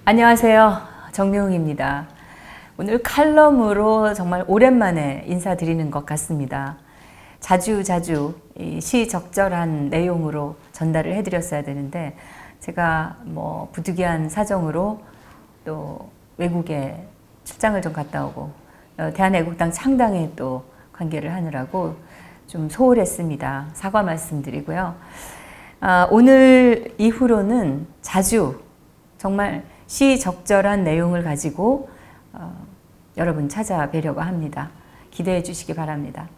안녕하세요. 정명웅입니다. 오늘 칼럼으로 정말 오랜만에 인사드리는 것 같습니다. 자주 시적절한 내용으로 전달을 해드렸어야 되는데 제가 부득이한 사정으로 또 외국에 출장을 좀 갔다 오고 대한애국당 창당에 또 관계를 하느라고 좀 소홀했습니다. 사과 말씀드리고요. 오늘 이후로는 자주 정말 시적절한 내용을 가지고 여러분 찾아뵈려고 합니다. 기대해 주시기 바랍니다.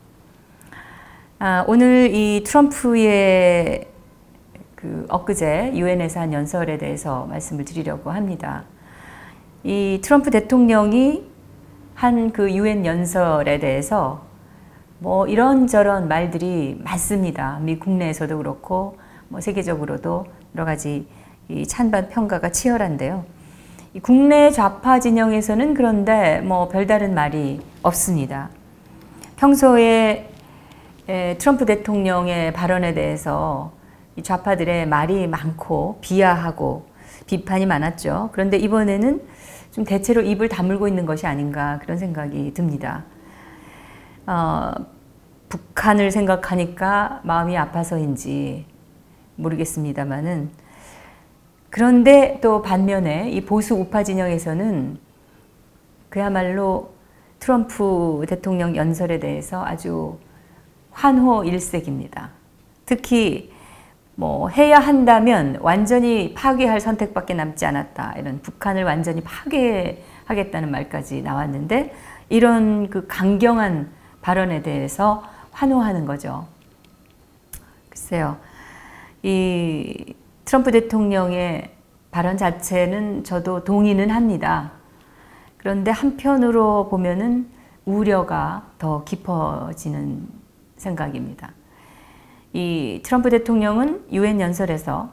오늘 이 트럼프의 엊그제 유엔에서 한 연설에 대해서 말씀을 드리려고 합니다. 이 트럼프 대통령이 한 그 유엔 연설에 대해서 이런저런 말들이 많습니다. 미 국내에서도 그렇고 세계적으로도 여러 가지 이 찬반 평가가 치열한데요. 이 국내 좌파 진영에서는 그런데 별다른 말이 없습니다. 평소에 트럼프 대통령의 발언에 대해서 이 좌파들의 말이 많고 비하하고 비판이 많았죠. 그런데 이번에는 좀 대체로 입을 다물고 있는 것이 아닌가 그런 생각이 듭니다. 북한을 생각하니까 마음이 아파서인지 모르겠습니다만은 그런데 또 반면에 이 보수 우파 진영에서는 그야말로 트럼프 대통령 연설에 대해서 아주 환호일색입니다. 특히 해야 한다면 완전히 파괴할 선택밖에 남지 않았다. 이런 북한을 완전히 파괴하겠다는 말까지 나왔는데 이런 그 강경한 발언에 대해서 환호하는 거죠. 글쎄요. 이 트럼프 대통령의 발언 자체는 저도 동의는 합니다. 그런데 한편으로 보면은 우려가 더 깊어지는 생각입니다. 이 트럼프 대통령은 유엔 연설에서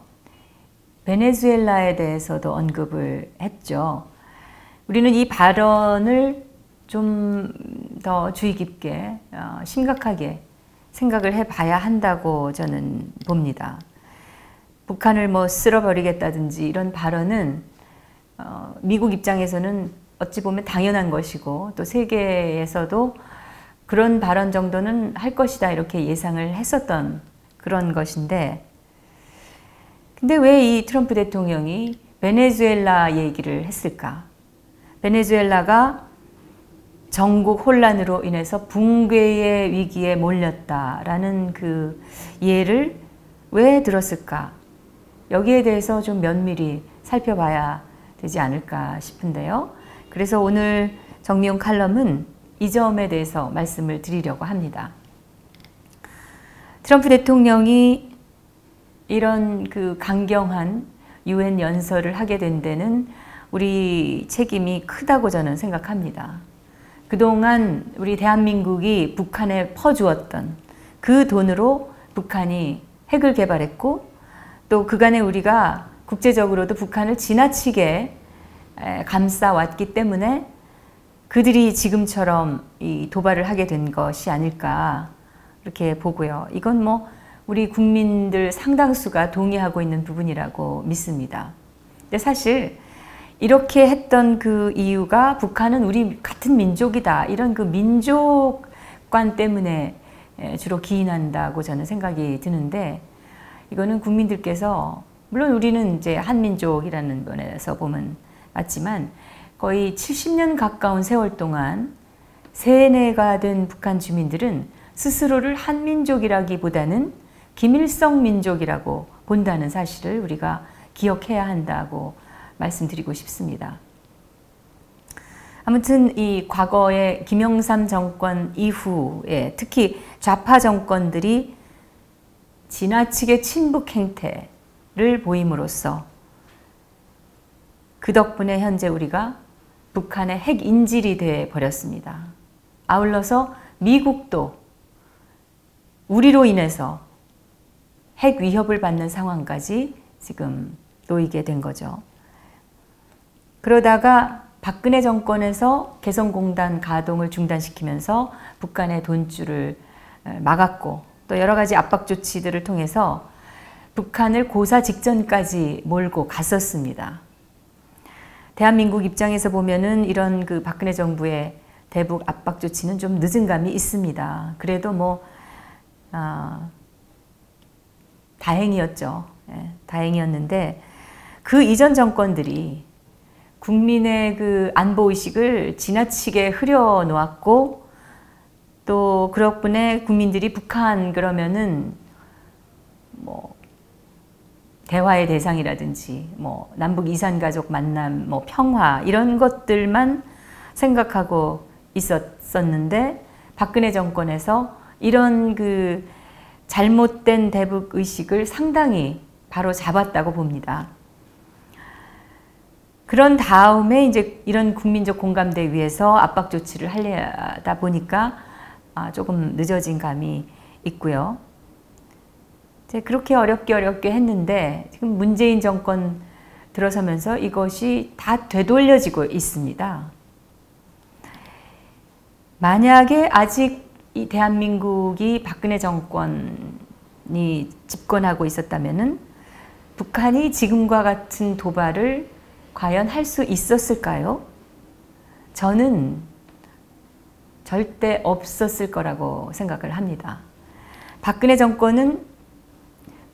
베네수엘라에 대해서도 언급을 했죠. 우리는 이 발언을 좀 더 주의 깊게 심각하게 생각을 해봐야 한다고 저는 봅니다. 북한을 쓸어버리겠다든지 이런 발언은 미국 입장에서는 어찌 보면 당연한 것이고 또 세계에서도 그런 발언 정도는 할 것이다 이렇게 예상을 했었던 그런 것인데 근데 왜 이 트럼프 대통령이 베네수엘라 얘기를 했을까? 베네수엘라가 전국 혼란으로 인해서 붕괴의 위기에 몰렸다라는 그 예를 왜 들었을까? 여기에 대해서 좀 면밀히 살펴봐야 되지 않을까 싶은데요. 그래서 오늘 정미용 칼럼은 이 점에 대해서 말씀을 드리려고 합니다. 트럼프 대통령이 이런 그 강경한 유엔 연설을 하게 된 데는 우리 책임이 크다고 저는 생각합니다. 그동안 우리 대한민국이 북한에 퍼주었던 그 돈으로 북한이 핵을 개발했고 또 그간에 우리가 국제적으로도 북한을 지나치게 감싸왔기 때문에 그들이 지금처럼 이 도발을 하게 된 것이 아닐까 이렇게 보고요. 이건 우리 국민들 상당수가 동의하고 있는 부분이라고 믿습니다. 근데 사실 이렇게 했던 그 이유가 북한은 우리 같은 민족이다 이런 그 민족관 때문에 주로 기인한다고 저는 생각이 드는데 이거는 국민들께서 물론 우리는 이제 한민족이라는 면에서 보면 맞지만 거의 70년 가까운 세월 동안 세뇌가 된 북한 주민들은 스스로를 한민족이라기보다는 김일성 민족이라고 본다는 사실을 우리가 기억해야 한다고 말씀드리고 싶습니다. 아무튼 이 과거의 김영삼 정권 이후에 특히 좌파 정권들이 지나치게 친북 행태를 보임으로써 그 덕분에 현재 우리가 북한의 핵 인질이 되어 버렸습니다. 아울러서 미국도 우리로 인해서 핵 위협을 받는 상황까지 지금 놓이게 된 거죠. 그러다가 박근혜 정권에서 개성공단 가동을 중단시키면서 북한의 돈줄을 막았고 또 여러 가지 압박 조치들을 통해서 북한을 고사 직전까지 몰고 갔었습니다. 대한민국 입장에서 보면은 이런 그 박근혜 정부의 대북 압박 조치는 좀 늦은 감이 있습니다. 그래도 뭐 다행이었죠. 예, 다행이었는데 그 이전 정권들이 국민의 그 안보의식을 지나치게 흐려놓았고 또 그 덕분에 국민들이 북한 그러면은 뭐 대화의 대상이라든지 뭐 남북 이산가족 만남, 뭐 평화 이런 것들만 생각하고 있었는데 박근혜 정권에서 이런 그 잘못된 대북 의식을 상당히 바로 잡았다고 봅니다. 그런 다음에 이제 이런 국민적 공감대 위에서 압박 조치를 하려다 보니까 조금 늦어진 감이 있고요. 이제 그렇게 어렵게 했는데 지금 문재인 정권 들어서면서 이것이 다 되돌려지고 있습니다. 만약에 아직 이 대한민국이 박근혜 정권이 집권하고 있었다면은 북한이 지금과 같은 도발을 과연 할 수 있었을까요? 저는 절대 없었을 거라고 생각을 합니다. 박근혜 정권은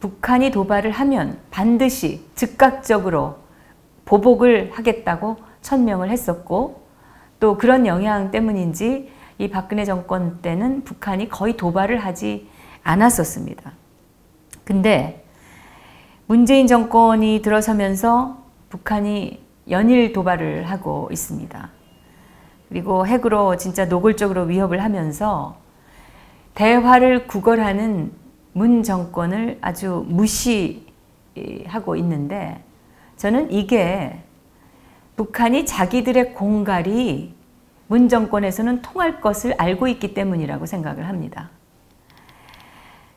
북한이 도발을 하면 반드시 즉각적으로 보복을 하겠다고 천명을 했었고 또 그런 영향 때문인지 이 박근혜 정권 때는 북한이 거의 도발을 하지 않았었습니다. 근데 문재인 정권이 들어서면서 북한이 연일 도발을 하고 있습니다. 그리고 핵으로 진짜 노골적으로 위협을 하면서 대화를 구걸하는 문 정권을 아주 무시하고 있는데 저는 이게 북한이 자기들의 공갈이 문 정권에서는 통할 것을 알고 있기 때문이라고 생각을 합니다.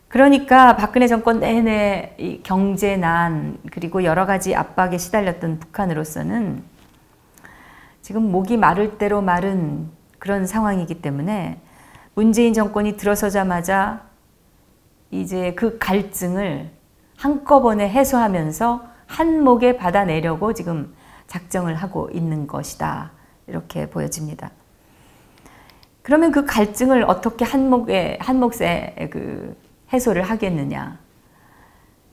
그러니까 박근혜 정권 내내 이 경제난 그리고 여러 가지 압박에 시달렸던 북한으로서는 지금 목이 마를 대로 마른 그런 상황이기 때문에 문재인 정권이 들어서자마자 이제 그 갈증을 한꺼번에 해소하면서 한몫에 받아내려고 지금 작정을 하고 있는 것이다. 이렇게 보여집니다. 그러면 그 갈증을 어떻게 한몫에 그 해소를 하겠느냐.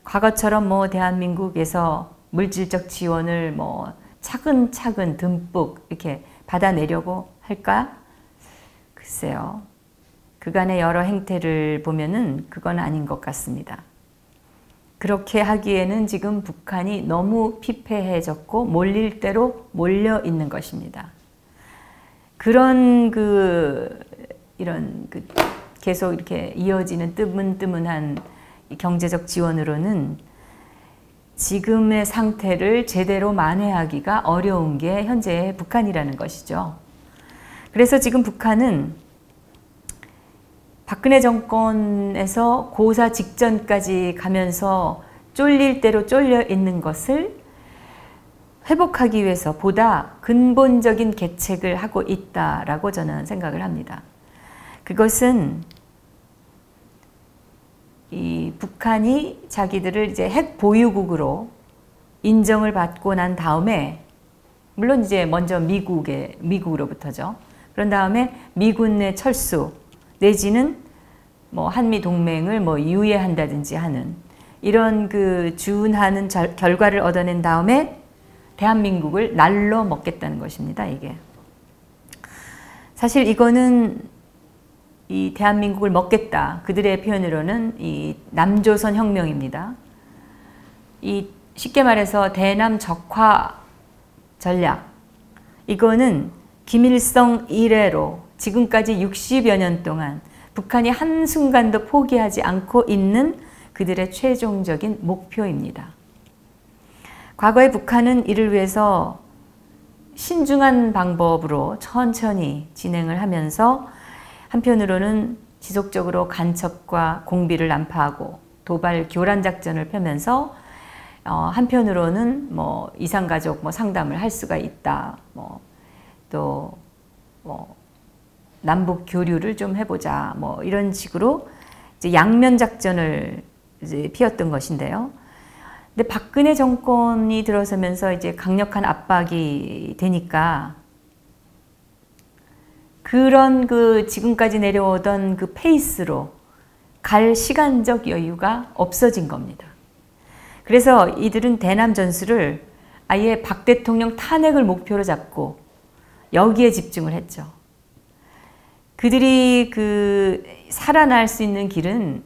과거처럼 뭐 대한민국에서 물질적 지원을 뭐 차근차근 듬뿍 이렇게 받아내려고 할까? 글쎄요. 그간의 여러 행태를 보면은 그건 아닌 것 같습니다. 그렇게 하기에는 지금 북한이 너무 피폐해졌고 몰릴 대로 몰려 있는 것입니다. 그런 이런 계속 이렇게 이어지는 뜨문뜨문한 경제적 지원으로는 지금의 상태를 제대로 만회하기가 어려운 게 현재의 북한이라는 것이죠. 그래서 지금 북한은 박근혜 정권에서 고사 직전까지 가면서 쫄릴 대로 쫄려 있는 것을 회복하기 위해서 보다 근본적인 계책을 하고 있다라고 저는 생각을 합니다. 그것은 이 북한이 자기들을 이제 핵 보유국으로 인정을 받고 난 다음에 물론 이제 먼저 미국으로부터죠. 그런 다음에 미군 내 철수 내지는 뭐 한미 동맹을 뭐 유예한다든지 하는 이런 그 준하는 결과를 얻어낸 다음에 대한민국을 날로 먹겠다는 것입니다. 이게 사실 이거는 이 대한민국을 먹겠다. 그들의 표현으로는 이 남조선 혁명입니다. 이 쉽게 말해서 대남 적화 전략. 이거는 김일성 이래로 지금까지 60여 년 동안 북한이 한순간도 포기하지 않고 있는 그들의 최종적인 목표입니다. 과거에 북한은 이를 위해서 신중한 방법으로 천천히 진행을 하면서 한편으로는 지속적으로 간첩과 공비를 난파하고 도발 교란 작전을 펴면서 한편으로는 뭐 이산가족 뭐 상담을 할 수가 있다. 또 남북 교류를 좀 해보자. 뭐 이런 식으로 이제 양면 작전을 이제 피웠던 것인데요. 근데 박근혜 정권이 들어서면서 이제 강력한 압박이 되니까 그런 그 지금까지 내려오던 그 페이스로 갈 시간적 여유가 없어진 겁니다. 그래서 이들은 대남 전술을 아예 박 대통령 탄핵을 목표로 잡고 여기에 집중을 했죠. 그들이 그 살아날 수 있는 길은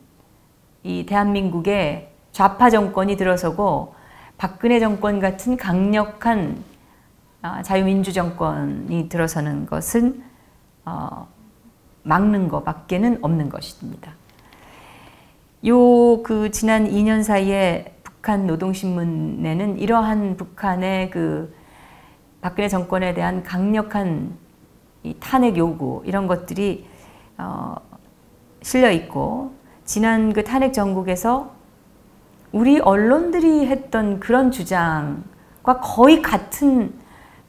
이 대한민국의 좌파 정권이 들어서고 박근혜 정권 같은 강력한 자유민주 정권이 들어서는 것은 막는 것밖에는 없는 것입니다. 그 지난 2년 사이에 북한 노동신문에는 이러한 북한의 그 박근혜 정권에 대한 강력한 이 탄핵 요구 이런 것들이 실려 있고, 지난 그 탄핵 정국에서 우리 언론들이 했던 그런 주장과 거의 같은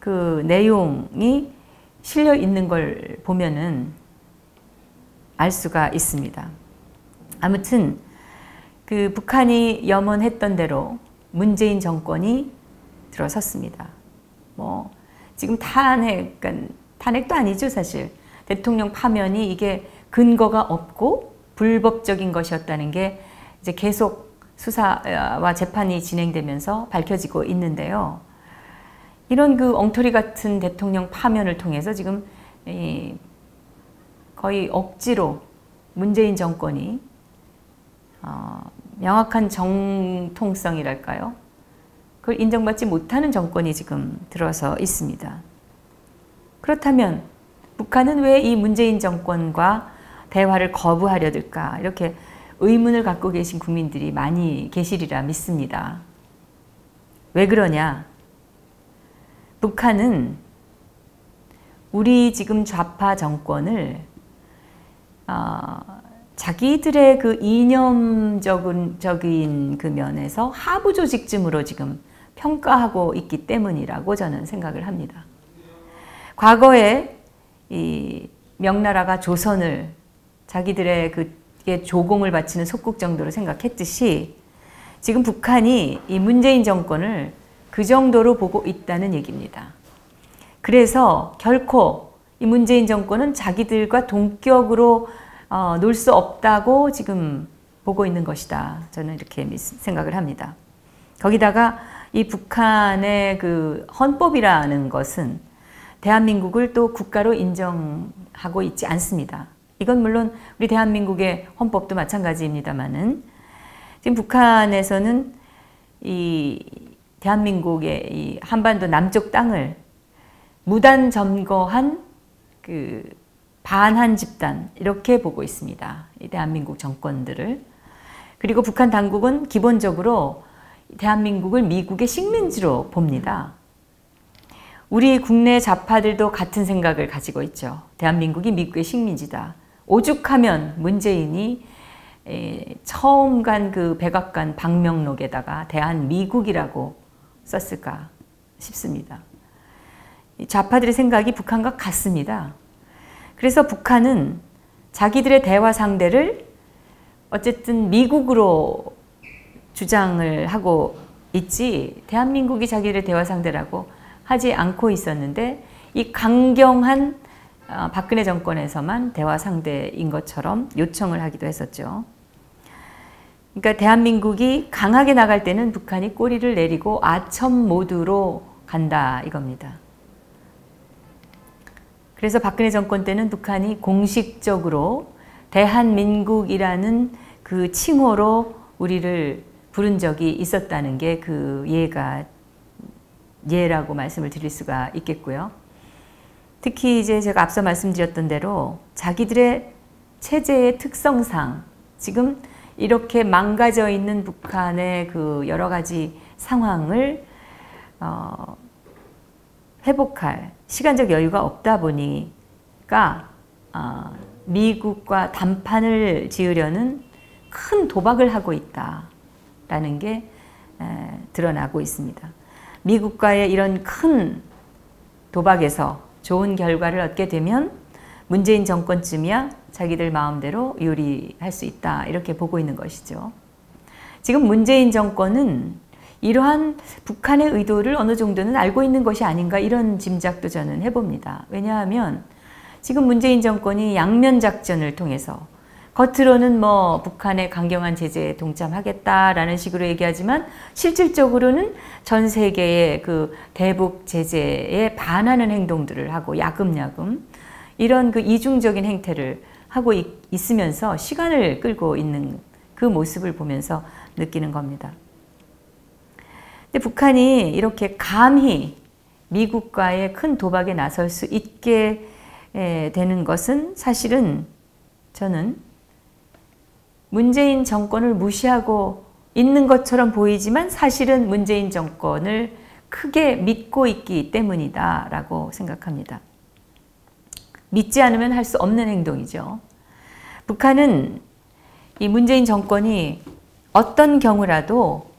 그 내용이 실려 있는 걸 보면은 알 수가 있습니다. 아무튼 그 북한이 염원했던 대로 문재인 정권이 들어섰습니다. 뭐 지금 탄핵도 아니죠, 사실. 대통령 파면이 이게 근거가 없고 불법적인 것이었다는 게 이제 계속 수사와 재판이 진행되면서 밝혀지고 있는데요. 이런 그 엉터리 같은 대통령 파면을 통해서 지금 거의 억지로 문재인 정권이 명확한 정통성이랄까요? 그걸 인정받지 못하는 정권이 지금 들어서 있습니다. 그렇다면 북한은 왜 이 문재인 정권과 대화를 거부하려 들까? 이렇게 의문을 갖고 계신 국민들이 많이 계시리라 믿습니다. 왜 그러냐? 북한은 우리 지금 좌파 정권을 자기들의 그 이념적인 그 면에서 하부 조직쯤으로 지금 평가하고 있기 때문이라고 저는 생각을 합니다. 과거에 이 명나라가 조선을 자기들의 그게 조공을 바치는 속국 정도로 생각했듯이 지금 북한이 이 문재인 정권을 그 정도로 보고 있다는 얘기입니다. 그래서 결코 이 문재인 정권은 자기들과 동격으로 놀 수 없다고 지금 보고 있는 것이다. 저는 이렇게 생각을 합니다. 거기다가 이 북한의 그 헌법이라는 것은 대한민국을 또 국가로 인정하고 있지 않습니다. 이건 물론 우리 대한민국의 헌법도 마찬가지입니다만은 지금 북한에서는 이 대한민국의 이 한반도 남쪽 땅을 무단 점거한 그 반한 집단 이렇게 보고 있습니다. 이 대한민국 정권들을. 그리고 북한 당국은 기본적으로 대한민국을 미국의 식민지로 봅니다. 우리 국내 좌파들도 같은 생각을 가지고 있죠. 대한민국이 미국의 식민지다. 오죽하면 문재인이 처음 간 그 백악관 방명록에다가 대한미국이라고 썼을까 싶습니다. 좌파들의 생각이 북한과 같습니다. 그래서 북한은 자기들의 대화 상대를 어쨌든 미국으로 주장을 하고 있지 대한민국이 자기들의 대화 상대라고 하지 않고 있었는데, 이 강경한 박근혜 정권에서만 대화 상대인 것처럼 요청을 하기도 했었죠. 그러니까 대한민국이 강하게 나갈 때는 북한이 꼬리를 내리고 아첨 모드로 간다 이겁니다. 그래서 박근혜 정권 때는 북한이 공식적으로 대한민국이라는 그 칭호로 우리를 부른 적이 있었다는 게 그 예라고 말씀을 드릴 수가 있겠고요. 특히 이제 제가 앞서 말씀드렸던 대로 자기들의 체제의 특성상 지금 이렇게 망가져 있는 북한의 그 여러 가지 상황을 회복할 시간적 여유가 없다 보니까 미국과 담판을 지으려는 큰 도박을 하고 있다라는 게 드러나고 있습니다. 미국과의 이런 큰 도박에서 좋은 결과를 얻게 되면 문재인 정권쯤이야 자기들 마음대로 요리할 수 있다 이렇게 보고 있는 것이죠. 지금 문재인 정권은 이러한 북한의 의도를 어느 정도는 알고 있는 것이 아닌가 이런 짐작도 저는 해봅니다. 왜냐하면 지금 문재인 정권이 양면 작전을 통해서 겉으로는 뭐 북한의 강경한 제재에 동참하겠다라는 식으로 얘기하지만 실질적으로는 전 세계의 그 대북 제재에 반하는 행동들을 하고 야금야금 이런 그 이중적인 행태를 하고 있으면서 시간을 끌고 있는 그 모습을 보면서 느끼는 겁니다. 근데 북한이 이렇게 감히 미국과의 큰 도박에 나설 수 있게 되는 것은 사실은 저는 문재인 정권을 무시하고 있는 것처럼 보이지만 사실은 문재인 정권을 크게 믿고 있기 때문이다라고 생각합니다. 믿지 않으면 할 수 없는 행동이죠. 북한은 이 문재인 정권이 어떤 경우라도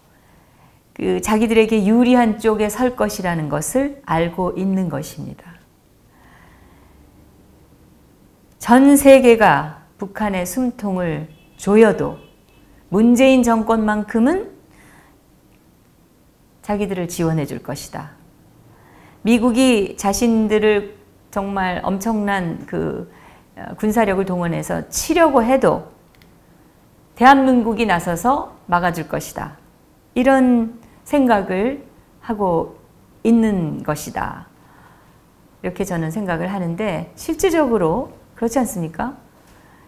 그 자기들에게 유리한 쪽에 설 것이라는 것을 알고 있는 것입니다. 전 세계가 북한의 숨통을 조여도 문재인 정권만큼은 자기들을 지원해 줄 것이다. 미국이 자신들을 정말 엄청난 그 군사력을 동원해서 치려고 해도 대한민국이 나서서 막아줄 것이다. 이런 생각을 하고 있는 것이다. 이렇게 저는 생각을 하는데 실질적으로 그렇지 않습니까?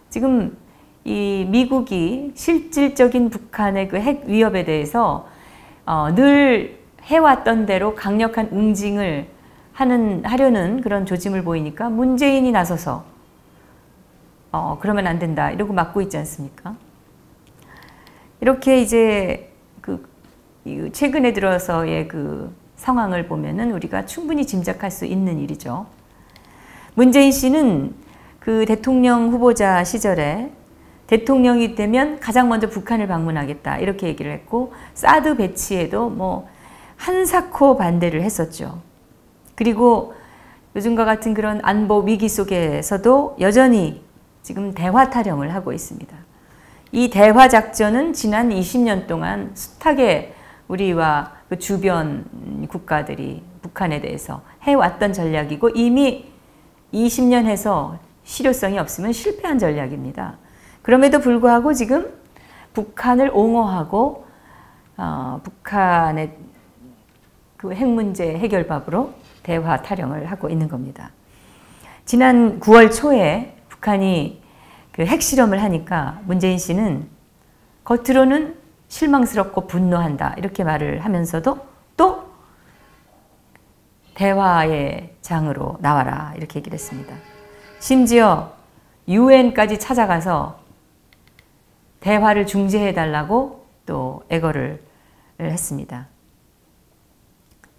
지금 이 미국이 실질적인 북한의 그 핵 위협에 대해서 늘 해왔던 대로 강력한 응징을 하려는 그런 조짐을 보이니까 문재인이 나서서 그러면 안 된다 이러고 막고 있지 않습니까? 이렇게 이제 최근에 들어서의 그 상황을 보면은 우리가 충분히 짐작할 수 있는 일이죠. 문재인 씨는 그 대통령 후보자 시절에 대통령이 되면 가장 먼저 북한을 방문하겠다 이렇게 얘기를 했고 사드 배치에도 뭐 한사코 반대를 했었죠. 그리고 요즘과 같은 그런 안보 위기 속에서도 여전히 지금 대화 타령을 하고 있습니다. 이 대화 작전은 지난 20년 동안 숱하게 우리와 그 주변 국가들이 북한에 대해서 해왔던 전략이고 이미 20년 해서 실효성이 없으면 실패한 전략입니다. 그럼에도 불구하고 지금 북한을 옹호하고 북한의 그 핵 문제 해결법으로 대화 타령을 하고 있는 겁니다. 지난 9월 초에 북한이 그 핵실험을 하니까 문재인 씨는 겉으로는 실망스럽고 분노한다 이렇게 말을 하면서도 또 대화의 장으로 나와라 이렇게 얘기를 했습니다. 심지어 유엔까지 찾아가서 대화를 중재해달라고 또 애걸을 했습니다.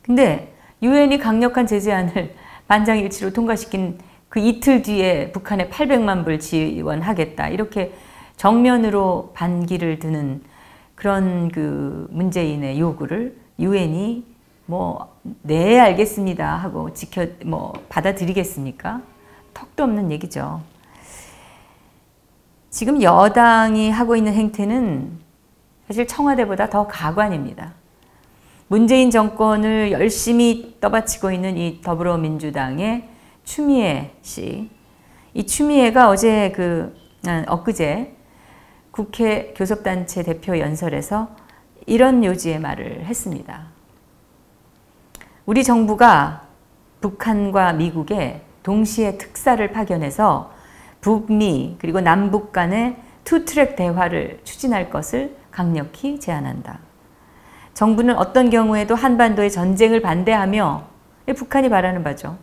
근데 유엔이 강력한 제재안을 만장일치로 통과시킨 그 이틀 뒤에 북한에 800만 불 지원하겠다 이렇게 정면으로 반기를 드는 그런 그 문재인의 요구를 유엔이 네 알겠습니다 하고 받아들이겠습니까? 턱도 없는 얘기죠. 지금 여당이 하고 있는 행태는 사실 청와대보다 더 가관입니다. 문재인 정권을 열심히 떠받치고 있는 이 더불어민주당의 추미애 씨, 이 추미애가 엊그제 국회 교섭단체 대표 연설에서 이런 요지의 말을 했습니다. 우리 정부가 북한과 미국에 동시에 특사를 파견해서 북미 그리고 남북 간의 투트랙 대화를 추진할 것을 강력히 제안한다. 정부는 어떤 경우에도 한반도의 전쟁을 반대하며 북한이 바라는 바죠.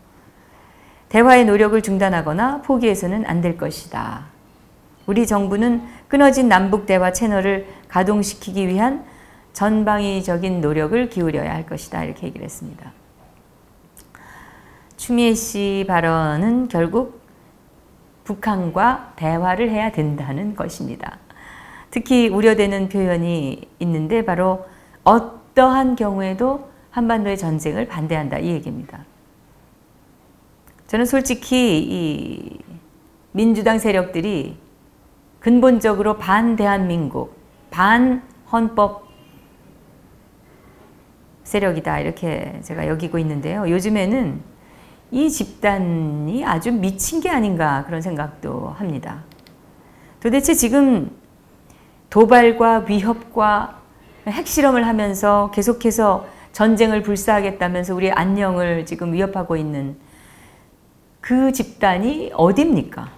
대화의 노력을 중단하거나 포기해서는 안 될 것이다. 우리 정부는 끊어진 남북 대화 채널을 가동시키기 위한 전방위적인 노력을 기울여야 할 것이다. 이렇게 얘기를 했습니다. 추미애 씨 발언은 결국 북한과 대화를 해야 된다는 것입니다. 특히 우려되는 표현이 있는데 바로 어떠한 경우에도 한반도의 전쟁을 반대한다 이 얘기입니다. 저는 솔직히 이 민주당 세력들이 근본적으로 반대한민국, 반헌법 세력이다 이렇게 제가 여기고 있는데요. 요즘에는 이 집단이 아주 미친 게 아닌가 그런 생각도 합니다. 도대체 지금 도발과 위협과 핵실험을 하면서 계속해서 전쟁을 불사하겠다면서 우리의 안녕을 지금 위협하고 있는 그 집단이 어디입니까?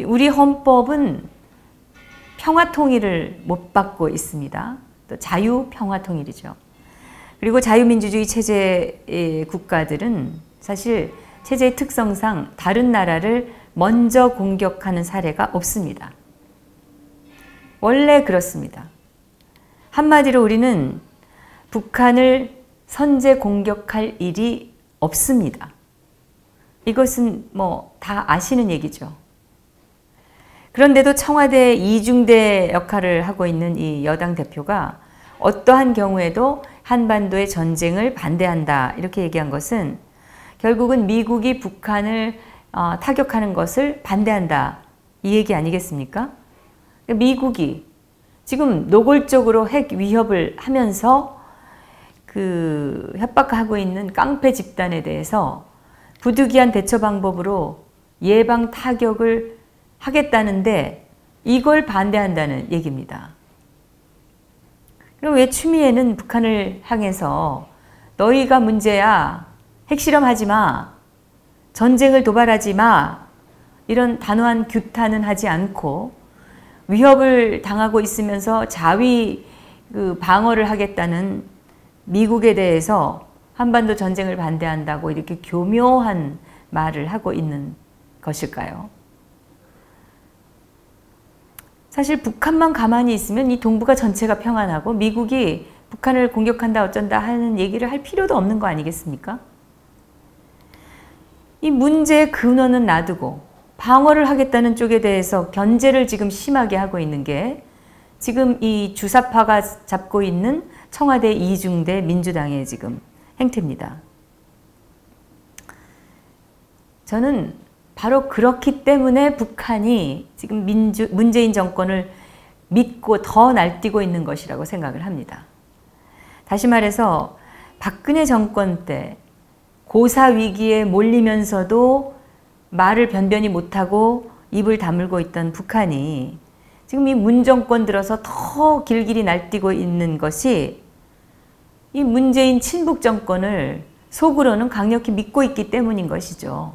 우리 헌법은 평화통일을 못 받고 있습니다. 또 자유평화통일이죠. 그리고 자유민주주의 체제의 국가들은 사실 체제의 특성상 다른 나라를 먼저 공격하는 사례가 없습니다. 원래 그렇습니다. 한마디로 우리는 북한을 선제 공격할 일이 없습니다. 이것은 뭐 다 아시는 얘기죠. 그런데도 청와대 이중대 역할을 하고 있는 이 여당 대표가 어떠한 경우에도 한반도의 전쟁을 반대한다 이렇게 얘기한 것은 결국은 미국이 북한을 타격하는 것을 반대한다 이 얘기 아니겠습니까? 미국이 지금 노골적으로 핵 위협을 하면서 그 협박하고 있는 깡패 집단에 대해서 부득이한 대처 방법으로 예방 타격을 하겠다는데 이걸 반대한다는 얘기입니다. 그럼 왜 추미애는 북한을 향해서 너희가 문제야, 핵실험하지 마, 전쟁을 도발하지 마 이런 단호한 규탄은 하지 않고 위협을 당하고 있으면서 자위 방어를 하겠다는 미국에 대해서 한반도 전쟁을 반대한다고 이렇게 교묘한 말을 하고 있는 것일까요? 사실 북한만 가만히 있으면 이 동북아 전체가 평안하고 미국이 북한을 공격한다 어쩐다 하는 얘기를 할 필요도 없는 거 아니겠습니까? 이 문제의 근원은 놔두고 방어를 하겠다는 쪽에 대해서 견제를 지금 심하게 하고 있는 게 지금 이 주사파가 잡고 있는 청와대 이중대 민주당의 지금 행태입니다. 저는 바로 그렇기 때문에 북한이 지금 문재인 정권을 믿고 더 날뛰고 있는 것이라고 생각을 합니다. 다시 말해서 박근혜 정권 때 고사 위기에 몰리면서도 말을 변변히 못하고 입을 다물고 있던 북한이 지금 이 문 정권 들어서 더 길길이 날뛰고 있는 것이 이 문재인 친북 정권을 속으로는 강력히 믿고 있기 때문인 것이죠.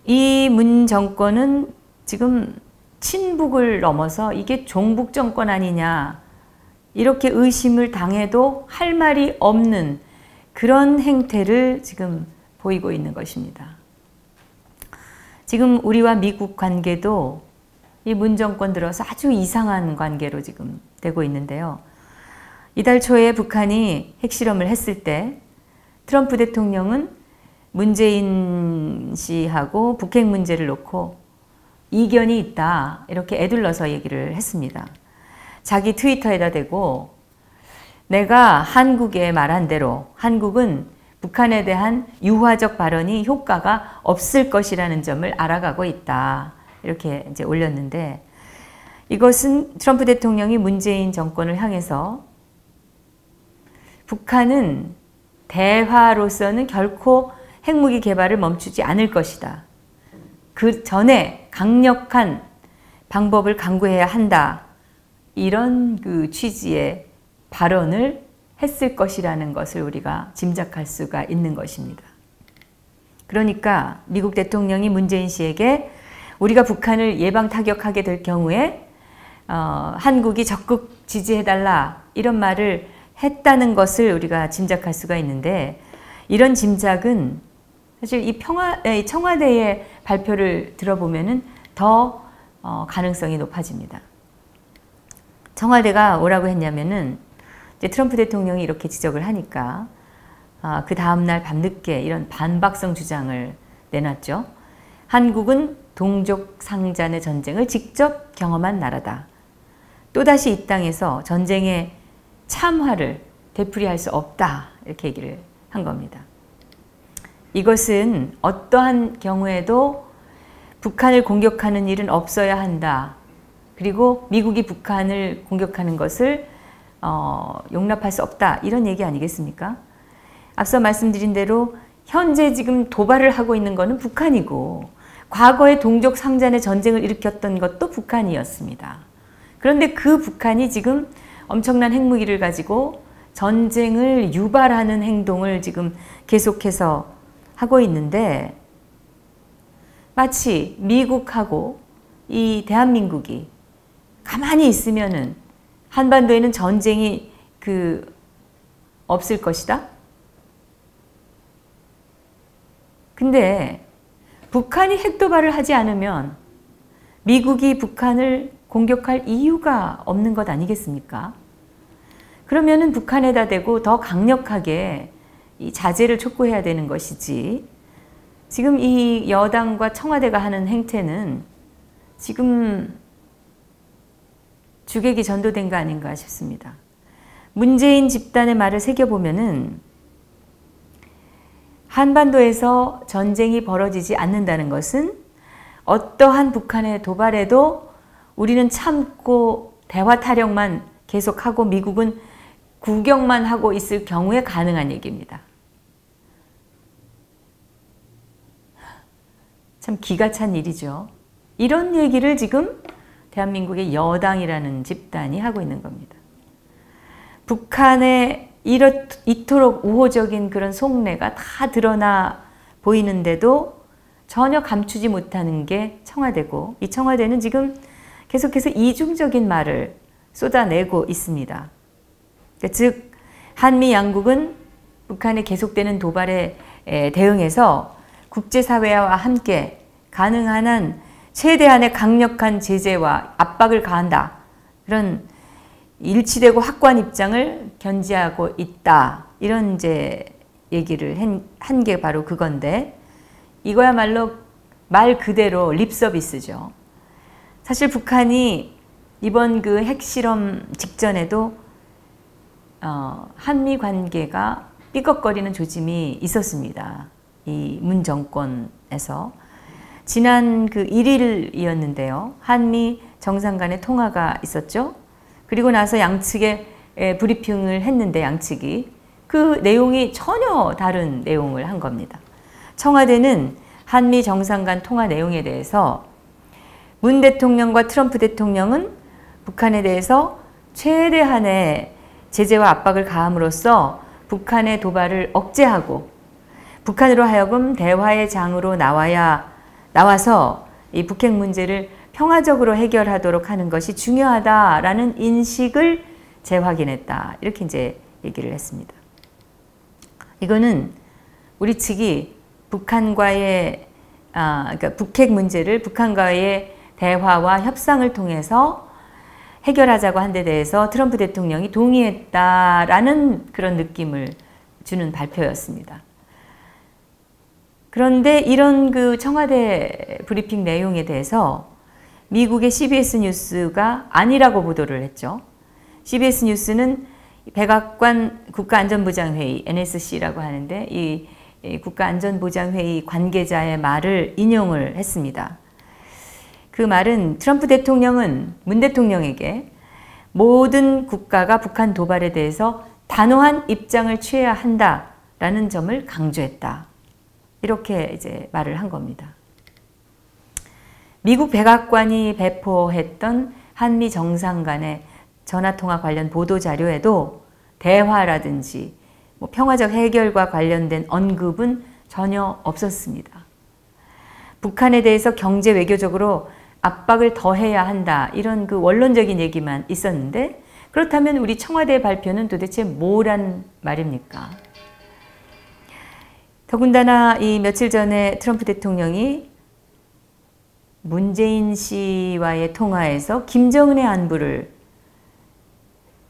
이 문 정권은 지금 친북을 넘어서 이게 종북 정권 아니냐 이렇게 의심을 당해도 할 말이 없는 그런 행태를 지금 보이고 있는 것입니다. 지금 우리와 미국 관계도 이 문 정권 들어서 아주 이상한 관계로 지금 되고 있는데요. 이달 초에 북한이 핵실험을 했을 때 트럼프 대통령은 문재인 씨하고 북핵 문제를 놓고 이견이 있다 이렇게 애둘러서 얘기를 했습니다. 자기 트위터에다 대고 내가 한국에 말한 대로 한국은 북한에 대한 유화적 발언이 효과가 없을 것이라는 점을 알아가고 있다 이렇게 이제 올렸는데 이것은 트럼프 대통령이 문재인 정권을 향해서 북한은 대화로서는 결코 핵무기 개발을 멈추지 않을 것이다. 그 전에 강력한 방법을 강구해야 한다. 이런 그 취지의 발언을 했을 것이라는 것을 우리가 짐작할 수가 있는 것입니다. 그러니까 미국 대통령이 문재인 씨에게 우리가 북한을 예방 타격하게 될 경우에 한국이 적극 지지해달라 이런 말을 했다는 것을 우리가 짐작할 수가 있는데 이런 짐작은 사실 이 청와대의 발표를 들어보면은 더 가능성이 높아집니다. 청와대가 뭐라고 했냐면은 이제 트럼프 대통령이 이렇게 지적을 하니까 그 다음날 밤늦게 이런 반박성 주장을 내놨죠. 한국은 동족 상잔의 전쟁을 직접 경험한 나라다. 또다시 이 땅에서 전쟁의 참화를 되풀이할 수 없다. 이렇게 얘기를 한 겁니다. 이것은 어떠한 경우에도 북한을 공격하는 일은 없어야 한다. 그리고 미국이 북한을 공격하는 것을 용납할 수 없다. 이런 얘기 아니겠습니까? 앞서 말씀드린 대로 현재 지금 도발을 하고 있는 것은 북한이고 과거에 동족 상잔의 전쟁을 일으켰던 것도 북한이었습니다. 그런데 그 북한이 지금 엄청난 핵무기를 가지고 전쟁을 유발하는 행동을 지금 계속해서 하고 있는데 마치 미국하고 이 대한민국이 가만히 있으면은 한반도에는 전쟁이 없을 것이다? 근데 북한이 핵도발을 하지 않으면 미국이 북한을 공격할 이유가 없는 것 아니겠습니까? 그러면은 북한에다 대고 더 강력하게 이 자제를 촉구해야 되는 것이지, 지금 이 여당과 청와대가 하는 행태는 지금 주객이 전도된 거 아닌가 싶습니다. 문재인 집단의 말을 새겨보면은 한반도에서 전쟁이 벌어지지 않는다는 것은 어떠한 북한의 도발에도 우리는 참고 대화 타령만 계속하고 미국은 구경만 하고 있을 경우에 가능한 얘기입니다. 참 기가 찬 일이죠. 이런 얘기를 지금 대한민국의 여당이라는 집단이 하고 있는 겁니다. 북한의 이토록 우호적인 그런 속내가 다 드러나 보이는데도 전혀 감추지 못하는 게 청와대고, 이 청와대는 지금 계속해서 이중적인 말을 쏟아내고 있습니다. 그러니까 즉 한미 양국은 북한의 계속되는 도발에 대응해서 국제사회와 함께 가능한 한 최대한의 강력한 제재와 압박을 가한다. 그런 일치되고 확고한 입장을 견지하고 있다. 이런 이제 얘기를 한 게 바로 그건데, 이거야말로 말 그대로 립서비스죠. 사실 북한이 이번 그 핵실험 직전에도 한미 관계가 삐걱거리는 조짐이 있었습니다. 이 문 정권에서. 지난 그 1일이었는데요. 한미 정상 간의 통화가 있었죠. 그리고 나서 양측에 브리핑을 했는데 양측이 그 내용이 전혀 다른 내용을 한 겁니다. 청와대는 한미 정상 간 통화 내용에 대해서 문 대통령과 트럼프 대통령은 북한에 대해서 최대한의 제재와 압박을 가함으로써 북한의 도발을 억제하고 북한으로 하여금 대화의 장으로 나와서 이 북핵 문제를 평화적으로 해결하도록 하는 것이 중요하다라는 인식을 재확인했다. 이렇게 이제 얘기를 했습니다. 이거는 우리 측이 북한과의 그러니까 북핵 문제를 북한과의 대화와 협상을 통해서 해결하자고 한 데 대해서 트럼프 대통령이 동의했다라는 그런 느낌을 주는 발표였습니다. 그런데 이런 그 청와대 브리핑 내용에 대해서 미국의 CBS 뉴스가 아니라고 보도를 했죠. CBS 뉴스는 백악관 국가안전보장회의 NSC라고 하는데 이 국가안전보장회의 관계자의 말을 인용을 했습니다. 그 말은 트럼프 대통령은 문 대통령에게 모든 국가가 북한 도발에 대해서 단호한 입장을 취해야 한다라는 점을 강조했다. 이렇게 이제 말을 한 겁니다. 미국 백악관이 배포했던 한미 정상 간의 전화통화 관련 보도자료에도 대화라든지 평화적 해결과 관련된 언급은 전혀 없었습니다. 북한에 대해서 경제 외교적으로 압박을 더해야 한다. 이런 그 원론적인 얘기만 있었는데, 그렇다면 우리 청와대 발표는 도대체 뭐란 말입니까? 더군다나 이 며칠 전에 트럼프 대통령이 문재인 씨와의 통화에서 김정은의 안부를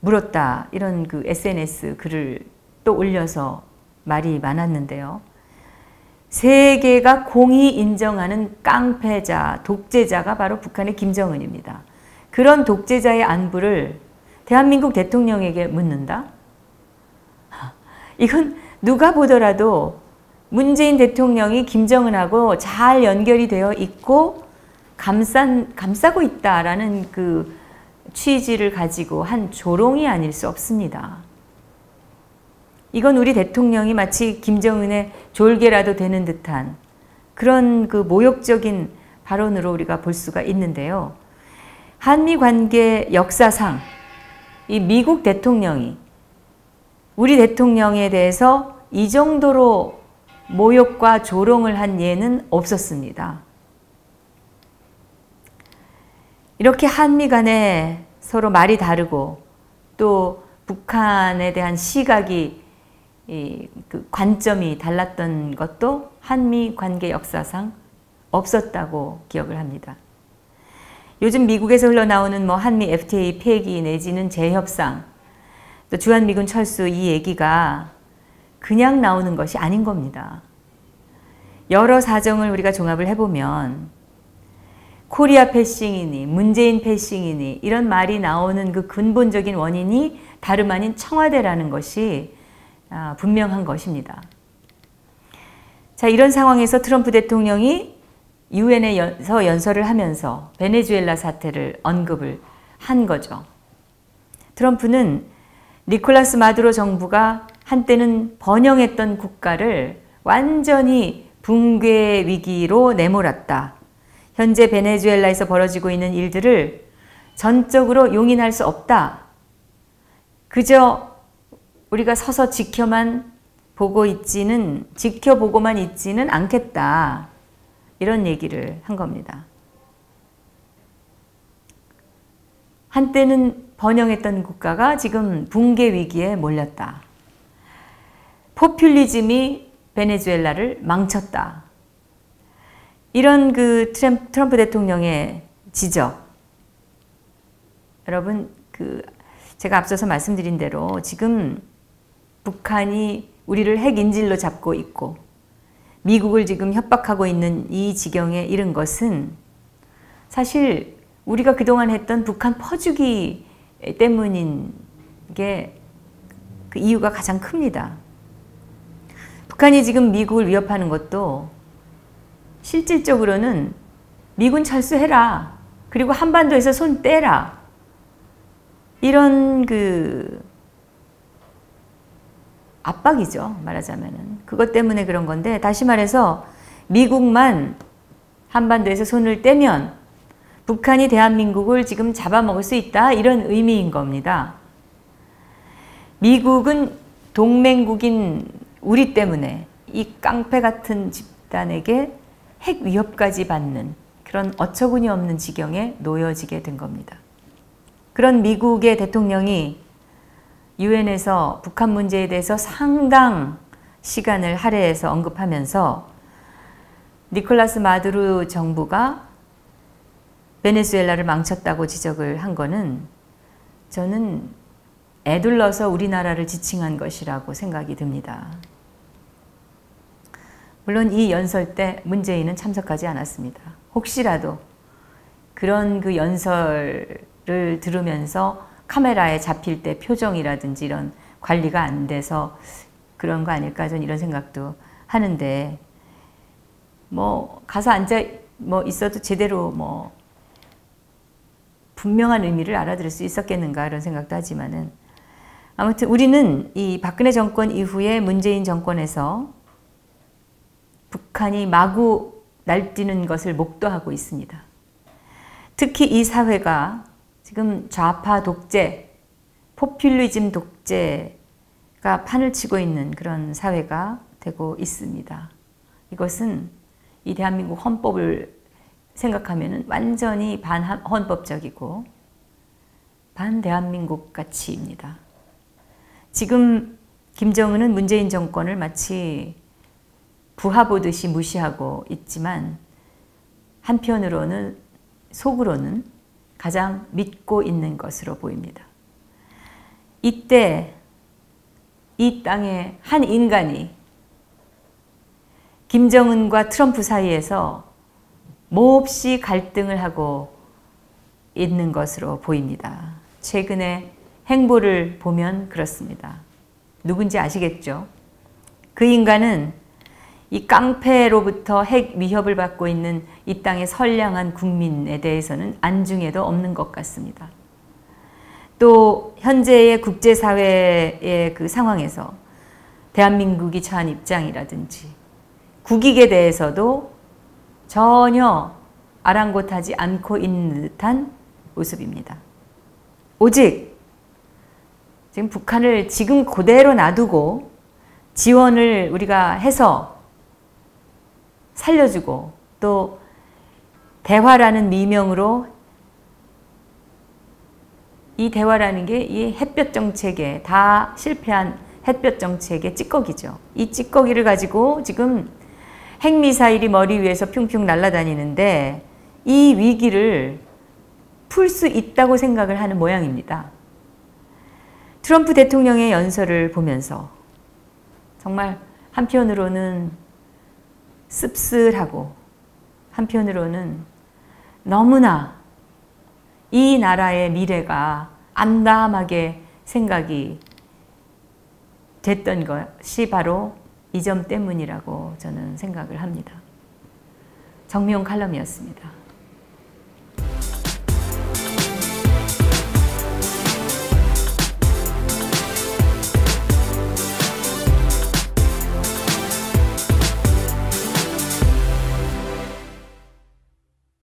물었다. 이런 그 SNS 글을 또 올려서 말이 많았는데요. 세계가 공히 인정하는 깡패자, 독재자가 바로 북한의 김정은입니다. 그런 독재자의 안부를 대한민국 대통령에게 묻는다? 이건 누가 보더라도 문재인 대통령이 김정은하고 잘 연결이 되어 있고 감싸고 있다라는 그 취지를 가지고 한 조롱이 아닐 수 없습니다. 이건 우리 대통령이 마치 김정은의 졸개라도 되는 듯한 그런 그 모욕적인 발언으로 우리가 볼 수가 있는데요. 한미 관계 역사상 이 미국 대통령이 우리 대통령에 대해서 이 정도로 모욕과 조롱을 한 예는 없었습니다. 이렇게 한미 간에 서로 말이 다르고 또 북한에 대한 시각이 그 관점이 달랐던 것도 한미 관계 역사상 없었다고 기억을 합니다. 요즘 미국에서 흘러나오는 뭐 한미 FTA 폐기 내지는 재협상 또 주한미군 철수 이 얘기가 그냥 나오는 것이 아닌 겁니다. 여러 사정을 우리가 종합을 해보면 코리아 패싱이니 문재인 패싱이니 이런 말이 나오는 그 근본적인 원인이 다름 아닌 청와대라는 것이 분명한 것입니다. 자, 이런 상황에서 트럼프 대통령이 유엔에서 연설을 하면서 베네수엘라 사태를 언급을 한 거죠. 트럼프는 니콜라스 마두로 정부가 한때는 번영했던 국가를 완전히 붕괴 위기로 내몰았다. 현재 베네수엘라에서 벌어지고 있는 일들을 전적으로 용인할 수 없다. 그저 우리가 서서 지켜보고만 있지는 않겠다. 이런 얘기를 한 겁니다. 한때는 번영했던 국가가 지금 붕괴 위기에 몰렸다. 포퓰리즘이 베네수엘라를 망쳤다. 이런 그 트럼프 대통령의 지적. 여러분, 제가 앞서서 말씀드린 대로 지금 북한이 우리를 핵인질로 잡고 있고 미국을 지금 협박하고 있는 이 지경에 이른 것은 사실 우리가 그동안 했던 북한 퍼주기 때문인 게 그 이유가 가장 큽니다. 북한이 지금 미국을 위협하는 것도 실질적으로는 미군 철수해라. 그리고 한반도에서 손 떼라. 이런 그 압박이죠. 말하자면은. 그것 때문에 그런 건데 다시 말해서 미국만 한반도에서 손을 떼면 북한이 대한민국을 지금 잡아먹을 수 있다. 이런 의미인 겁니다. 미국은 동맹국인 우리 때문에 이 깡패 같은 집단에게 핵 위협까지 받는 그런 어처구니 없는 지경에 놓여지게 된 겁니다. 그런 미국의 대통령이 유엔에서 북한 문제에 대해서 상당 시간을 할애해서 언급하면서 니콜라스 마두로 정부가 베네수엘라를 망쳤다고 지적을 한 거는 저는 애둘러서 우리나라를 지칭한 것이라고 생각이 듭니다. 물론 이 연설 때 문재인은 참석하지 않았습니다. 혹시라도 그런 그 연설을 들으면서 카메라에 잡힐 때 표정이라든지 이런 관리가 안 돼서 그런 거 아닐까 저는 이런 생각도 하는데 뭐 가서 앉아 있어도 제대로 분명한 의미를 알아들을 수 있었겠는가 이런 생각도 하지만은 아무튼 우리는 이 박근혜 정권 이후에 문재인 정권에서 북한이 마구 날뛰는 것을 목도하고 있습니다. 특히 이 사회가 지금 좌파 독재, 포퓰리즘 독재가 판을 치고 있는 그런 사회가 되고 있습니다. 이것은 이 대한민국 헌법을 생각하면 완전히 반헌법적이고 반대한민국 가치입니다. 지금 김정은은 문재인 정권을 마치 부하 보듯이 무시하고 있지만 한편으로는 속으로는 가장 믿고 있는 것으로 보입니다. 이때 이 땅에 한 인간이 김정은과 트럼프 사이에서 몹시 갈등을 하고 있는 것으로 보입니다. 최근의 행보를 보면 그렇습니다. 누군지 아시겠죠? 그 인간은 이 깡패로부터 핵 위협을 받고 있는 이 땅의 선량한 국민에 대해서는 안중에도 없는 것 같습니다. 또 현재의 국제사회의 그 상황에서 대한민국이 처한 입장이라든지 국익에 대해서도 전혀 아랑곳하지 않고 있는 듯한 모습입니다. 오직 지금 북한을 지금 그대로 놔두고 지원을 우리가 해서 살려주고 또 대화라는 미명으로 이 대화라는 게 이 햇볕 정책에 다 실패한 햇볕 정책의 찌꺼기죠. 이 찌꺼기를 가지고 지금 핵미사일이 머리 위에서 핑핑 날아다니는데 이 위기를 풀 수 있다고 생각을 하는 모양입니다. 트럼프 대통령의 연설을 보면서 정말 한편으로는 씁쓸하고 한편으로는 너무나 이 나라의 미래가 암담하게 생각이 됐던 것이 바로 이 점 때문이라고 저는 생각을 합니다. 정미용 칼럼이었습니다.